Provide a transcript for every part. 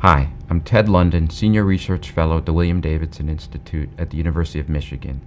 Hi, I'm Ted London, Senior Research Fellow at the William Davidson Institute at the University of Michigan.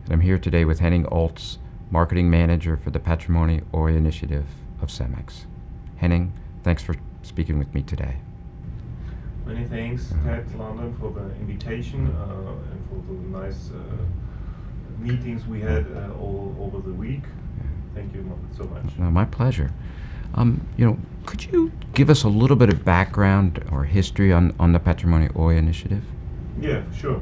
And I'm here today with Henning Alts, Marketing Manager for the Patrimonio Hoy initiative of CEMEX. Henning, thanks for speaking with me today. Many thanks, Ted London, for the invitation and for the nice meetings we had all over the week. Thank you so much. My pleasure. Could you give us a little bit of background or history on the Patrimonio Hoy initiative? Yeah, sure.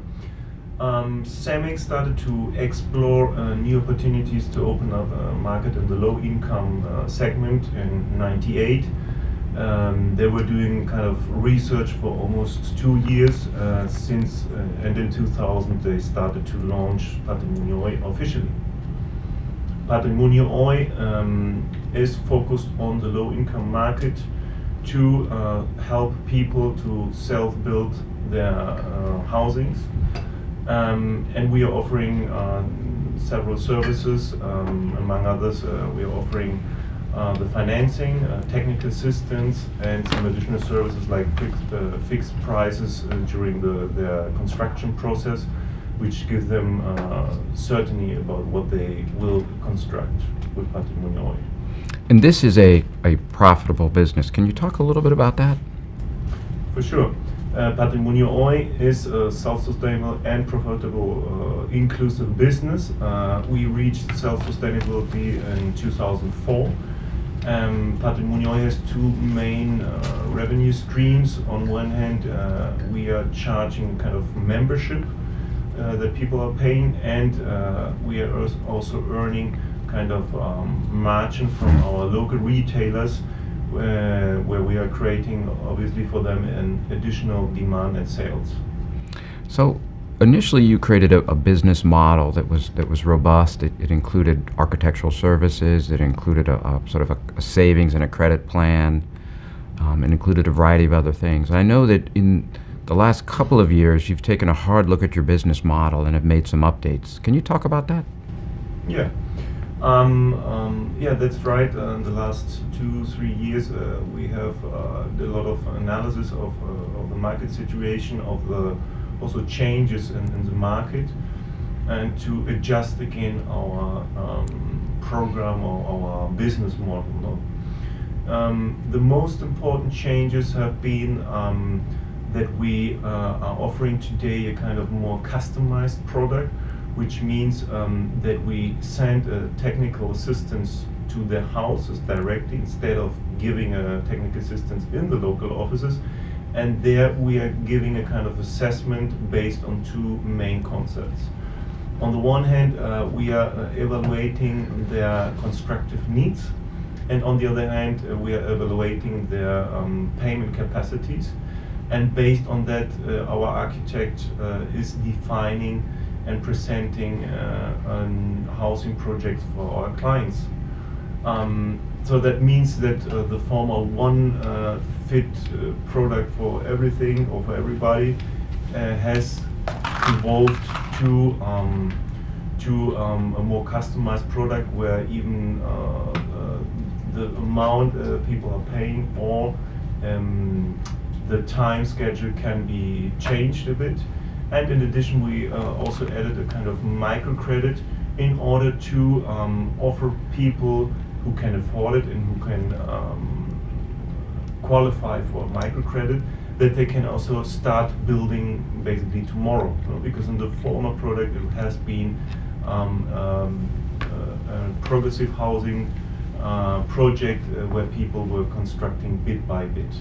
CEMEX started to explore new opportunities to open up a market in the low-income segment in '98. They were doing kind of research for almost 2 years and in 2000 they started to launch Patrimonio Hoy officially. Patrimonio Hoy is focused on the low-income market to help people to self-build their housings, and we are offering several services. Among others, we are offering the financing, technical assistance, and some additional services like fixed prices during their construction process, which gives them certainty about what they will construct with Patrimonio Hoy. And this is a profitable business. Can you talk a little bit about that? For sure. Patrimonio Hoy is a self-sustainable and profitable inclusive business. We reached self-sustainability in 2004. Patrimonio Hoy has two main revenue streams. On one hand, we are charging kind of membership that people are paying, and we are also earning kind of margin from our local retailers, where we are creating obviously for them an additional demand and sales. So initially you created a business model that was robust. It included architectural services, it included a sort of a savings and a credit plan, and included a variety of other things. I know that in the last couple of years you've taken a hard look at your business model and have made some updates. Can you talk about that? Yeah. That's right. In the last 2-3 years, we have did a lot of analysis of the market situation, of the also changes in the market, and to adjust again our program or our business model. The most important changes have been that we are offering today a kind of more customized product, which means that we send a technical assistance to their houses directly instead of giving a technical assistance in the local offices. And there we are giving a kind of assessment based on two main concepts. On the one hand, we are evaluating their constructive needs, and on the other hand, we are evaluating their payment capacities. And based on that, our architect is defining and presenting housing projects for our clients. So that means that the former one fit product for everything or for everybody has evolved to a more customized product, where even the amount people are paying or the time schedule can be changed a bit. And in addition, we also added a kind of microcredit in order to offer people who can afford it and who can qualify for a microcredit, that they can also start building basically tomorrow. Because in the former product it has been a progressive housing project where people were constructing bit by bit.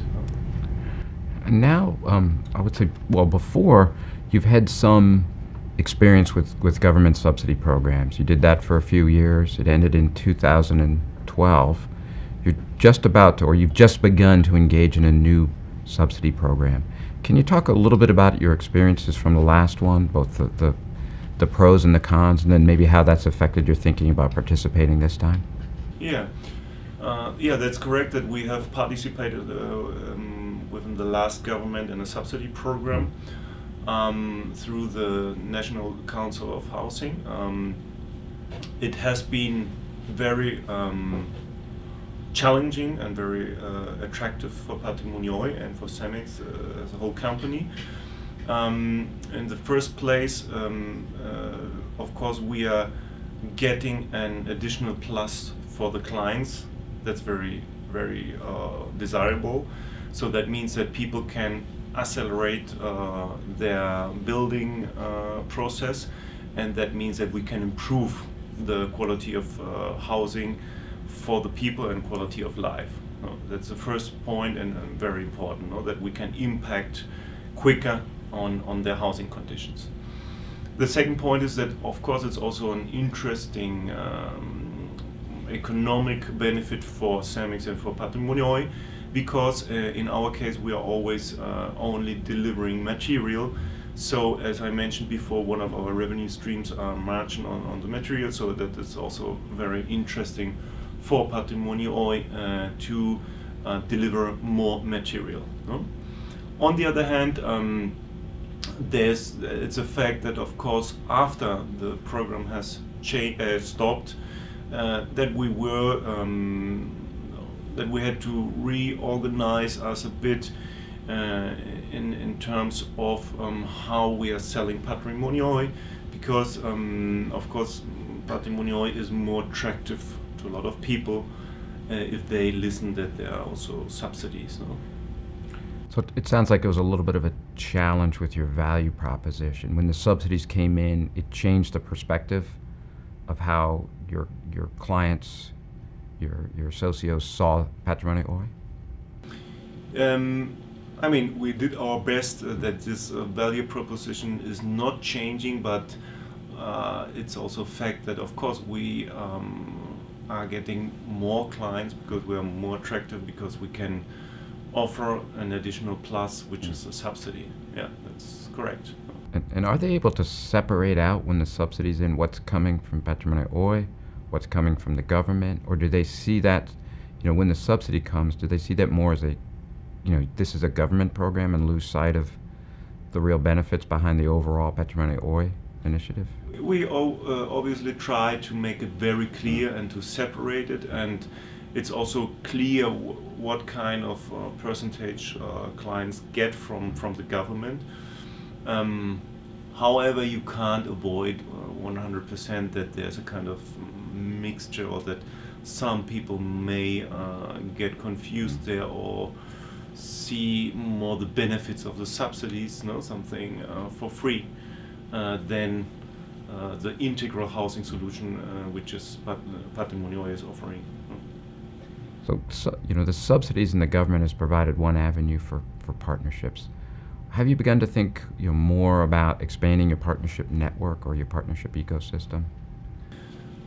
And now, I would say, well, before, you've had some experience with government subsidy programs. You did that for a few years. It ended in 2012. You're just about to, or you've just begun to engage in a new subsidy program. Can you talk a little bit about your experiences from the last one, both the pros and the cons, and then maybe how that's affected your thinking about participating this time? Yeah, that's correct that we have participated within the last government in a subsidy program through the National Council of Housing. It has been very challenging and very attractive for Patrimonio Hoy and for CEMEX as a whole company. In the first place, of course, we are getting an additional plus for the clients. That's very, very desirable. So that means that people can accelerate their building process, and that means that we can improve the quality of housing for the people and quality of life. That's the first point, and very important, that we can impact quicker on their housing conditions. The second point is that, of course, it's also an interesting economic benefit for CEMEX and for Patrimonio Hoy, because in our case we are always only delivering material. So as I mentioned before, one of our revenue streams are margin on the material, so that is also very interesting for Patrimonio Hoy to deliver more material. No? On the other hand, it's a fact that, of course, after the program has stopped, that we had to reorganize us a bit in terms of how we are selling Patrimonio Hoy, because of course Patrimonio Hoy is more attractive to a lot of people if they listen that there are also subsidies. No? So it sounds like it was a little bit of a challenge with your value proposition. When the subsidies came in, it changed the perspective of how your clients, your socios saw Patrimonio Hoy? I mean, we did our best that this value proposition is not changing, but it's also a fact that, of course, we are getting more clients because we are more attractive, because we can offer an additional plus, which is a subsidy. Yeah, that's correct. And are they able to separate out when the subsidy's in what's coming from Patrimonio Hoy, what's coming from the government, or do they see that, when the subsidy comes, do they see that more as a, this is a government program and lose sight of the real benefits behind the overall Patrimonio Hoy initiative? We obviously try to make it very clear and to separate it, and it's also clear what kind of percentage clients get from the government. However, you can't avoid 100% that there's a kind of mixture, or that some people may get confused there or see more the benefits of the subsidies, something for free, than the integral housing solution which is Patrimonio Hoy is offering. So the subsidies in the government has provided one avenue for partnerships. Have you begun to think more about expanding your partnership network or your partnership ecosystem?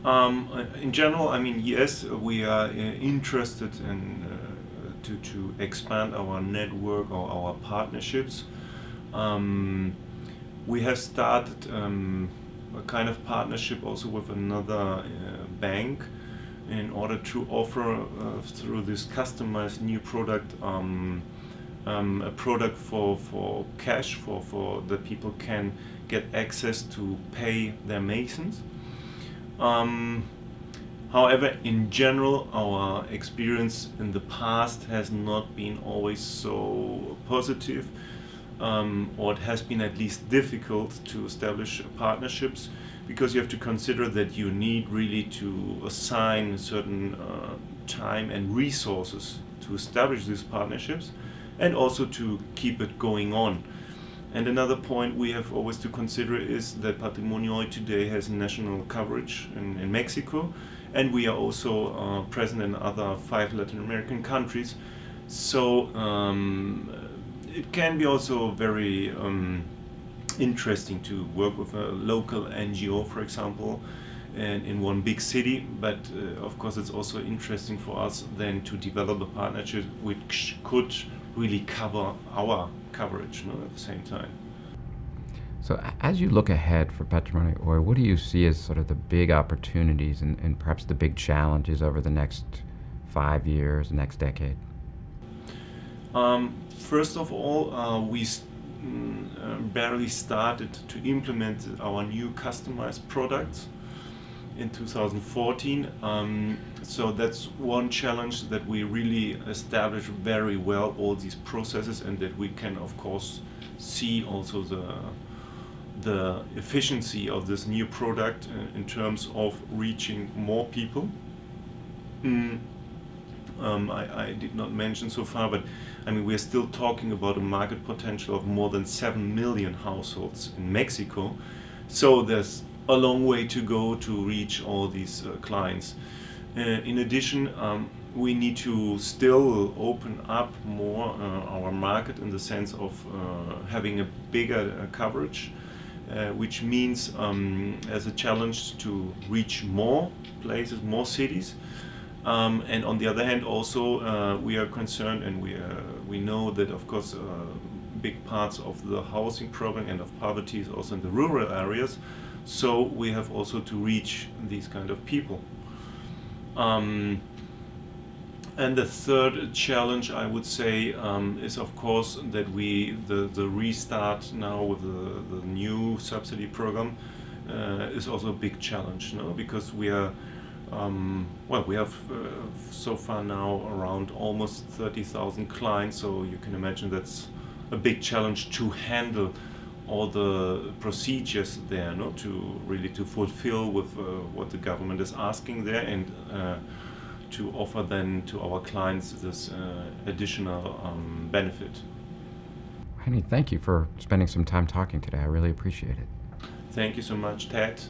In general, I mean, yes, we are interested in to expand our network or our partnerships. We have started a kind of partnership also with another bank, in order to offer through this customized new product a product for cash, for that people can get access to pay their masons. However, in general, our experience in the past has not been always so positive, or it has been at least difficult to establish partnerships, because you have to consider that you need really to assign a certain time and resources to establish these partnerships, and also to keep it going on. And another point we have always to consider is that Patrimonio Hoy today has national coverage in Mexico, and we are also present in other 5 Latin American countries. So it can be also very interesting to work with a local NGO, for example, and in one big city, but of course it's also interesting for us then to develop a partnership which could really cover our coverage at the same time. So as you look ahead for Patrimonio Hoy, what do you see as sort of the big opportunities and perhaps the big challenges over the next 5 years, next decade? First of all, we barely started to implement our new customized products, in 2014. So that's one challenge, that we really establish very well all these processes, and that we can of course see also the efficiency of this new product in terms of reaching more people. I did not mention so far, but I mean, we're still talking about a market potential of more than 7 million households in Mexico. So there's a long way to go to reach all these clients. In addition, we need to still open up more our market in the sense of having a bigger coverage, which means as a challenge to reach more places, more cities. And on the other hand, also we are concerned, and we know that of course big parts of the housing problem and of poverty is also in the rural areas. So we have also to reach these kind of people. And the third challenge, I would say, is of course that the restart now with the new subsidy program is also a big challenge, no? Because we are we have so far now around almost 30,000 clients, so you can imagine that's a big challenge to handle all the procedures there, no? To really to fulfill with what the government is asking there, and to offer then to our clients this additional benefit. Henning, thank you for spending some time talking today. I really appreciate it. Thank you so much, Ted.